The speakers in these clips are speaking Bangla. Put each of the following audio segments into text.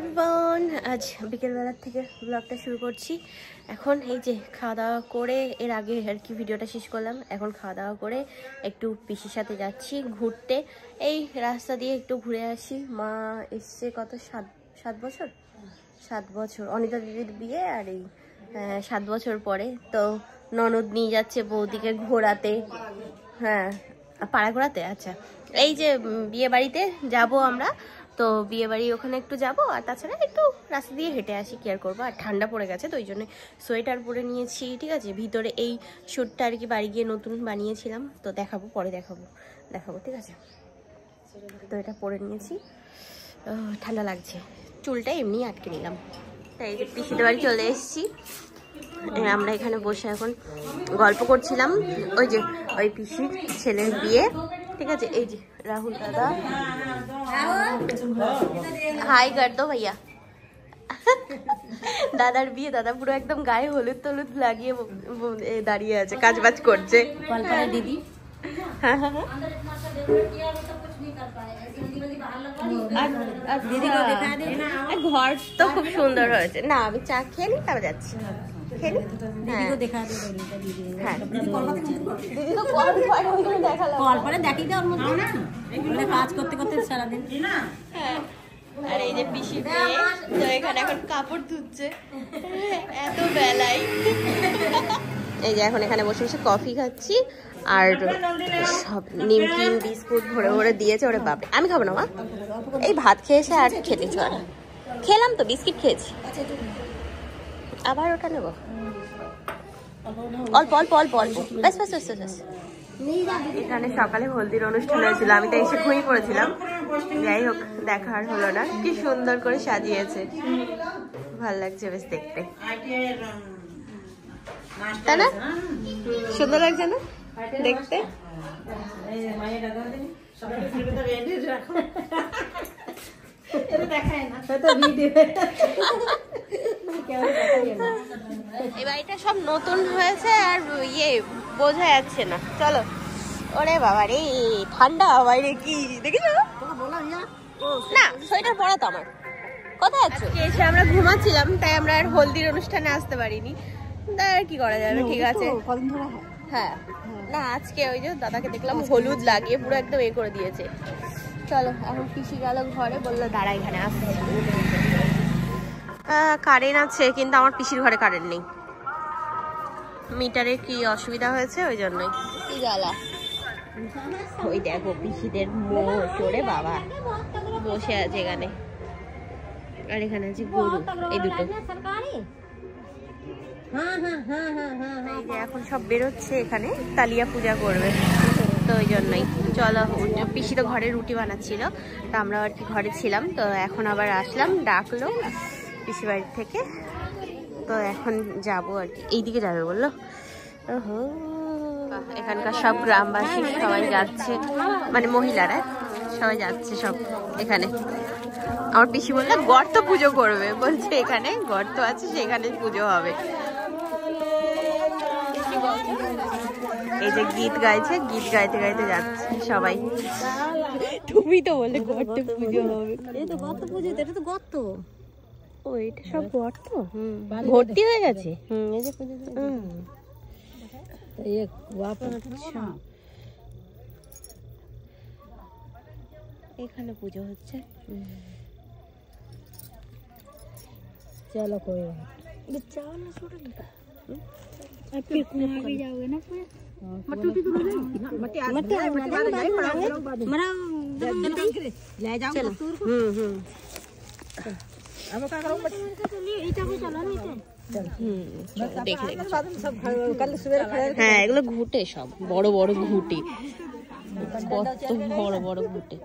এভরিওয়ান, আজ বিকেলবেলা থেকে ব্লগটা শুরু করছি। এখন এই যে খাওয়া দাওয়া করে, এর আগে আর কি ভিডিওটা শেষ করলাম। এখন খাওয়া দাওয়া করে একটু পিসির সাথে যাচ্ছি ঘুরতে। এই রাস্তা দিয়ে একটু ঘুরে আসি। মা এসছে কত 7 বছর অনিতা দিদির বিয়ে, আর এই 7 বছর পরে। তো ননদ নিয়ে যাচ্ছে বৌদিকে ঘোরাতে। হ্যাঁ, পাড়া ঘোরাতে। আচ্ছা, এই যে বিয়ে বাড়িতে যাবো আমরা, তো বিয়ে বাড়ি ওখানে একটু যাব, আর তাছাড়া একটু রাস্তা দিয়ে হেঁটে আসি, কি আর করবো। আর ঠান্ডা পড়ে গেছে, তো ওই জন্য সোয়েটার পরে নিয়েছি। ঠিক আছে, ভিতরে এই স্যুটটা আর কি বাড়ি গিয়ে নতুন বানিয়েছিলাম, তো দেখাবো, পরে দেখাবো। ঠিক আছে, তো এটা পরে নিয়েছি। ঠান্ডা লাগছে, চুলটা এমনি আটকে নিলাম। তাই এই যে পিসিদের বাড়ি চলে এসেছি। আমরা এখানে বসে এখন গল্প করছিলাম। ওই পিসির ছেলের বিয়ে। ঠিক আছে, এই যে রাহুল দাদা, হাই কর দো ভাইয়া। দাদার বিয়ে, দাদা পুরো একদম গায়ে হলুদ টলুদ লাগিয়ে দাঁড়িয়ে আছে, কাজ বাজ করছে। দিদি ঘর তো খুব সুন্দর হয়েছে। না, আমি চা খেয়ে নি, তারপর যাচ্ছি। কাজ করতে করতে সারাদিন। আর এই যে পিসি মেয়ে, তো এখানে এখন কাপড় ধুচ্ছে এত বেলায়। এই যে এখন এখানে বসে বসে কফি খাচ্ছি, আর সব নিমকিন বিস্কুট ভরে ভরে দিয়েছে। ওরে বাপরে, আমি খাবো না মা, এই ভাত খেয়েছে আর খেতে চায়। খেলাম তো, বিস্কিট খেয়েছি, আবার ওটা নেবো। অল্প অল্প অল্প অল্প, ব্যাস ব্যাস ব্যাস ব্যাস। এখানে সকালে হলদির অনুষ্ঠান হয়েছিল, আমি তো এসে ঘুমিয়ে পড়েছিলাম। যাই হোক, দেখার হলো না। কি সুন্দর করে সাজিয়েছে, ভালো লাগছে বেশ দেখতে, তাই না? সুন্দর লাগছে না দেখতে? এই বাড়িটা সব নতুন হয়েছে, আর বোঝা যাচ্ছে না। চলো। ওরে বাবা রে, ঠান্ডা বাইরে, কি দেখেছো না? সোয়েটার পরা তো আমার। কোথায় আছো? এসে আমরা ঘুমাচ্ছিলাম, তাই আমরা আর হলদির অনুষ্ঠানে আসতে পারিনি। তাই আর কি করা যাবে, ঠিক আছে। হ্যাঁ, না আজকে ওই যে দাদাকে দেখলাম হলুদ লাগিয়ে পুরো একদম করে দিয়েছে। চলো, এখন পিসি গেল ঘরে, বললো দাঁড়া এখানে আসছে। কারেন্ট আছে, কিন্তু আমার পিসির ঘরে কারেন্ট নেই। মিটারে কি অসুবিধা হয়েছে, ওই জন্যই। কি জ্বালা। ওই দেখো পিসিদের মোষ, ওরে বাবা, বসে আছে এখানে। আর এখানে আছে গরু, এই দুটো। এখন সব বেরোচ্ছে, এখানে তালিয়া পূজা করবে, তো ওই জন্যই। চলো, পিসি তো ঘরে রুটি বানাচ্ছিল, তো আমরা আর কি ঘরে ছিলাম। তো এখন আবার আসলাম, ডাকলো পিসি বাড়ি থেকে, তো এখন যাবো আর কি। এইদিকে যাবে বললো। এখানকার সব গ্রামবাসী সবাই যাচ্ছে, মানে মহিলারা সবাই যাচ্ছে সব এখানে। আমার পিসি বললো গর্ত পুজো করবে, বলছে এখানে গর্ত আছে, সেখানে পুজো হবে। এই যে গীত গাইছে, গীত গাইতে গাইতে যাচ্ছে সবাই। তুমি তো বললে গর্ত পুজো হবে। এই তো গর্ত পুজো, এটা তো গর্ত। ও, এটা সব গর্ত ভর্তি হয়ে গেছে। এই যে পুজো, এখানে পুজো হচ্ছে। চলো कोई जाओगे ना হ্যাঁ, এগুলো ঘুটে, সব বড় বড় ঘুটে, কত বড় বড় ঘুটে।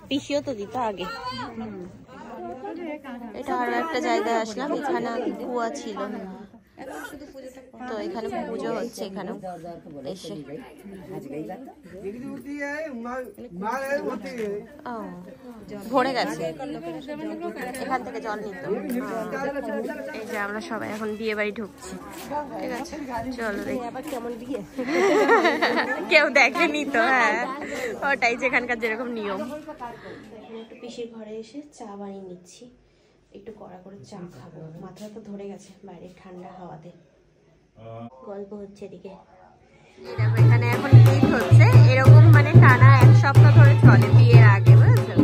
পিসিও তো দিত আগে। এটা আরো একটা জায়গায় আসলাম, এখানে আগে কুয়া ছিল, তো এখানে পুজো হচ্ছে, এখানেও এসে ভরে গেছে, এখান থেকে জল নিত। এই যে আমরা সবাই এখন বিয়ে বাড়ি ঢুকছি, ঠিক আছে চলো দেখি আবার কেমন বিয়ে। কেউ দেখেনি তো, হ্যাঁ ওটাই যেখানকার যেরকম নিয়ম। একটু পিসির ঘরে এসে চা বানিয়ে নিচ্ছি, একটু কড়া করে চা খাবো, মাথা তো ধরে গেছে বাইরে ঠান্ডা হাওয়াতে। গল্প হচ্ছে এদিকে, এখানে এখন গীত হচ্ছে, এরকম মানে টানা 1 সপ্তাহ ধরে চলে বিয়ের আগে, বুঝেছো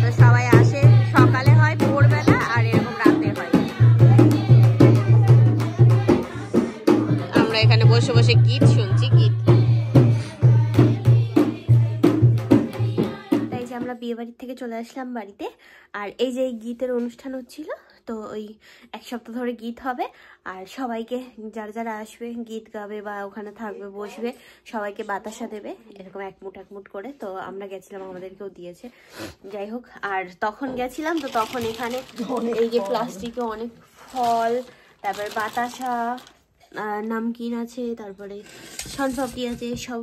তো সবাই আসে, সকালে হয়, ভোরবেলা আর এরকম রাতে হয়। আমরা এখানে বসে বসে গীত শুনছি, গীত। আমরা বিয়ে বাড়ির থেকে চলে আসলাম বাড়িতে, আর এই যে গীতের অনুষ্ঠান হচ্ছিল, তো ওই 1 সপ্তাহ ধরে গীত হবে, আর সবাইকে যারা যারা আসবে গীত গাবে বা ওখানে থাকবে বসবে সবাইকে বাতাসা দেবে, এরকম এক মুঠ করে। তো আমরা গেছিলাম, আমাদেরকেও দিয়েছে, যাই হোক। আর তখন গেছিলাম তো তখন এখানে এই যে প্লাস্টিকে অনেক ফল, তারপরে বাতাসা, নামকিন আছে, তারপরে শনপাপড়ি আছে, সব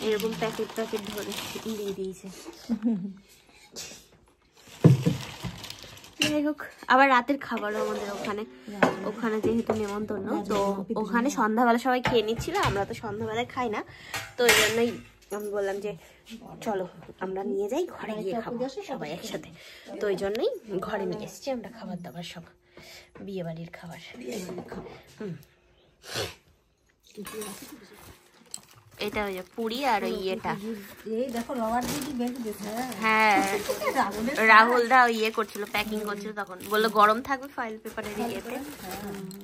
এরকম প্যাকেট ধরে দিয়ে দিয়েছে। যাই হোক, আবার রাতের খাবারও আমাদের ওখানে যেহেতু নেমন্তন্ন, তো ওখানে সন্ধ্যাবেলা সবাই খেয়ে নিচ্ছিল, আমরা তো সন্ধ্যাবেলায় খাই না, তো এই জন্যই আমি বললাম যে চলো আমরা নিয়ে যাই, ঘরে গিয়ে খাবো সবাই একসাথে। তো ওই জন্যই ঘরে নিয়ে এসেছি আমরা খাবার দাবার, সব বিয়ে বাড়ির খাবার। এটা ওই যে পুরি আর ওই ইয়েটা, হ্যাঁ রাহুল দা ইয়ে করছিল, প্যাকিং করছিল, তখন বললো গরম থাকবে ফয়েল পেপারের ইয়েতে,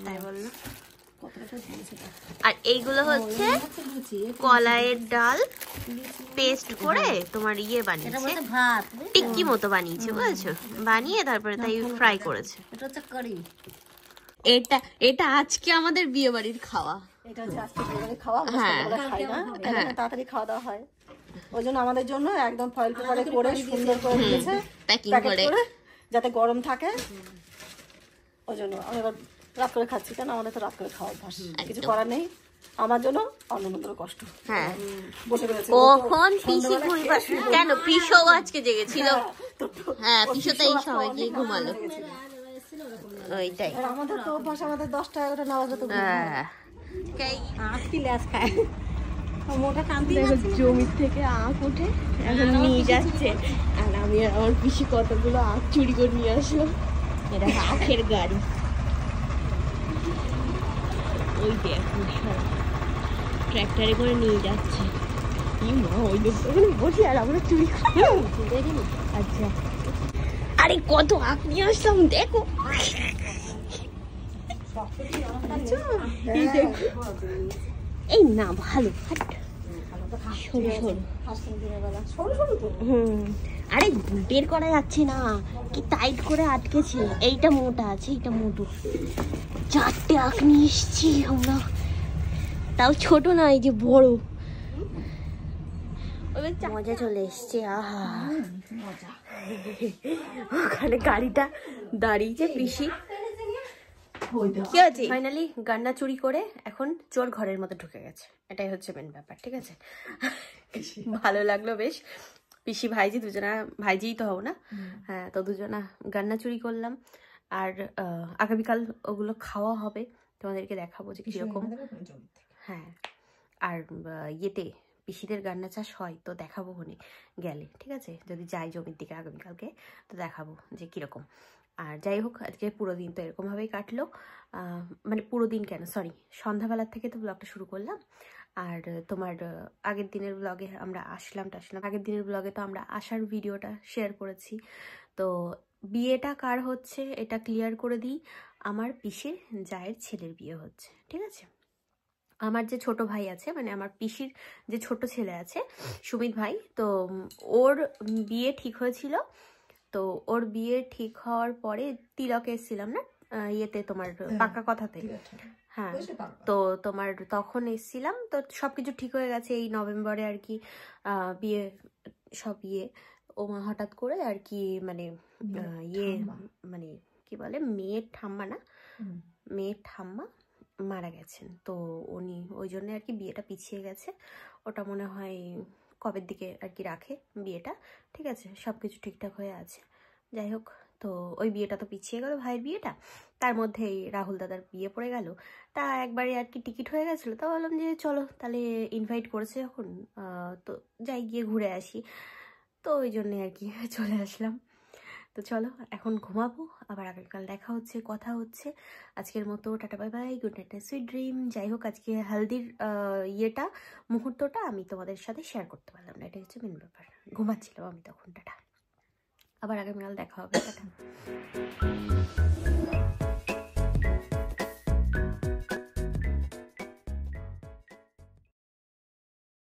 তাই বললো। আর এইগুলো হচ্ছে কলাইয়ের ডাল পেস্ট করে তোমার ইয়ে বানিয়েছে, টিক্কি মতো বানিয়েছে, বুঝেছো, বানিয়ে তারপরে তাই ফ্রাই করেছে। এটা আজকে আমাদের বিয়ে বাড়ির খাওয়া, তাড়াতাড়ি খাওয়া দাওয়া হয়, ওই জন্য আমাদের জন্য একদম ফয়েল পেপারে করে সুন্দর করে দিয়েছে, প্যাকিং করে যাতে গরম থাকে। ওই জন্য আমি এবার রাত করে খাচ্ছি, কেন আমাদের তো রাত করে খাওয়া অভ্যাস, কিছু করার নেই। আমার জন্য অন্যদের কষ্ট। হ্যাঁ বসে রয়েছে কখন পিসি ঘুমিয়ে, কেন পিসো আজকে জেগেছিল, হ্যাঁ পিসো তো এই সবাই গিয়ে ঘুমালো, ওইটাই আমাদের তো অভ্যাস, আমাদের 10টা 11টা না বাজলে তো জমির থেকে আখ উঠে এখন নিয়ে যাচ্ছে, আর আমি আর আমার পিসি কতগুলো আখ চুরি করে নিয়ে আসলো, এটা আখের গাড়ি, ওই দেখো ট্র্যাক্টরে করে নিয়ে যাচ্ছে, ওই লোকটা বসি আর আমরা চুরি করি। আচ্ছা আরে কত আখ নিয়ে আসলাম দেখো, এই না ভালো, আরে বের করা যাচ্ছে না, কি টাইট করে আটকেছে, এইটা মোটা আছে, এইটা মোটো। 4টে আখ নিয়ে এসছি আমরা, তাও ছোট না, এই যে বড়, মজা চলে এসছে। আহা ওখানে গাড়িটা দাঁড়িয়েছে, পিসি কি আছে, ফাইনালি গান্না চুরি করে এখন চোর ঘরের মধ্যে ঢুকে গেছে, এটাই হচ্ছে মেন ব্যাপার, ঠিক আছে। ভালো লাগলো বেশ, পিসি ভাইজি দুজনা, ভাইজিই তো হও না, হ্যাঁ তো দুজনা গান্না চুরি করলাম, আর আগামীকাল ওগুলো খাওয়া হবে, তোমাদেরকে দেখাবো যে কিরকম, হ্যাঁ আর ইয়েতে পিসিদের গান্না চাষ হয় তো দেখাবো হনি গেলে, ঠিক আছে, যদি যাই জমির দিকে আগামীকালকে তো দেখাবো যে কিরকম। আর যাই হোক আজকে পুরো দিন তো এরকমভাবেই কাটলো, মানে পুরো দিন কেন সরি, সন্ধ্যাবেলার থেকে তো ব্লগটা শুরু করলাম, আর তোমার আগের দিনের ব্লগে আমরা আসলাম, আগের দিনের ব্লগে তো আমরা আসার ভিডিওটা শেয়ার করেছি। তো বিয়েটা কার হচ্ছে এটা ক্লিয়ার করে দিই, আমার পিসির জায়ের ছেলের বিয়ে হচ্ছে, ঠিক আছে। আমার যে ছোট ভাই আছে, মানে আমার পিসির যে ছোট ছেলে আছে সুমিত ভাই, তো ওর বিয়ে ঠিক হয়েছিল, তো ওর বিয়ে ঠিক হওয়ার পরে তিলকে এসেছিলাম না ইয়েতে তোমার পাকা কথাতে, হ্যাঁ তো তোমার তখন এসেছিলাম, তো সবকিছু ঠিক হয়ে গেছে এই নভেম্বরে আর কি, বিয়ে সব ইয়ে ও হঠাৎ করে আর কি, মানে ইয়ে মানে কি বলে মেয়ের ঠাম্মা না, মেয়ের ঠাম্মা মারা গেছেন, তো উনি ওই জন্য আর কি বিয়েটা পিছিয়ে গেছে। ওটা মনে হয় কবের দিকে আর কি রাখে বিয়েটা, ঠিক আছে, সব কিছু ঠিকঠাক হয়ে আছে। যাই হোক, তো ওই বিয়েটা তো পিছিয়ে গেল, ভাইয়ের বিয়েটা, তার মধ্যেই রাহুল দাদার বিয়ে পড়ে গেল। তা একবারে আর কি টিকিট হয়ে গেছিলো, তো বললাম যে চলো তাহলে ইনভাইট করেছে যখন, তো যাই গিয়ে ঘুরে আসি, তো ওই জন্যে আর কি চলে আসলাম। তো চলো এখন ঘুমাবো, আবার আগামীকাল দেখা হচ্ছে, কথা হচ্ছে। আজকের মতো tata bye bye, good night, sweet dream. যাই হোক, আজকে হালদির ইয়েটা, মুহূর্তটা আমি তোমাদের সাথে শেয়ার করতে পারলাম না, এটা হচ্ছে মেন ব্যাপার। ঘুমাচ্ছিলাম আমি তখন। টাটা, আবার আগামীকাল দেখা হবে, টাটা।